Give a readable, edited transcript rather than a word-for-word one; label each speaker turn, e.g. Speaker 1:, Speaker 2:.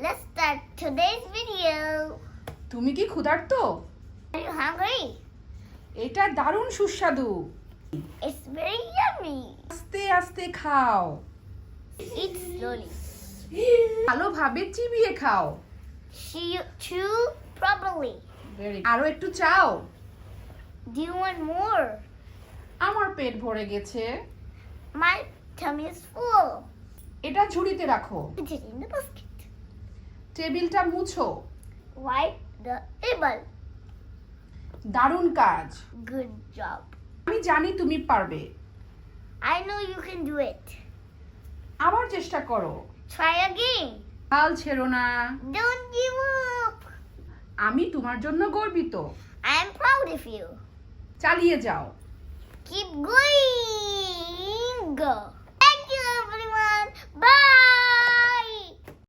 Speaker 1: Let's start today's video.
Speaker 2: তুমি কি ক্ষুধার্ত?
Speaker 1: Are you hungry?
Speaker 2: এটা দারুণ সুস্বাদু।
Speaker 1: It's very yummy.
Speaker 2: আস্তে আস্তে খাও,
Speaker 1: Eat slowly.
Speaker 2: ভালোভাবে চিবিয়ে খাও।
Speaker 1: Chew properly.
Speaker 2: আরো একটু চাও?
Speaker 1: Do you want more?
Speaker 2: আমার পেট ভরে গেছে।
Speaker 1: My tummy is full.
Speaker 2: এটা ঝুড়িতে রাখো।
Speaker 1: Put it in the basket.
Speaker 2: টেবিলটা মুছো।
Speaker 1: Wipe the table.
Speaker 2: দারুণ কাজ।
Speaker 1: Good job.
Speaker 2: আমি জানি তুমি পারবে।
Speaker 1: I know you can do it.
Speaker 2: আবার চেষ্টা করো।
Speaker 1: Try again.
Speaker 2: হাল ছেড়ো না।
Speaker 1: Don't give up.
Speaker 2: আমি তোমার জন্য গর্বিত।
Speaker 1: I am proud of you.
Speaker 2: চালিয়ে যাও।
Speaker 1: Keep going. Go. Thank you, everyone. Bye.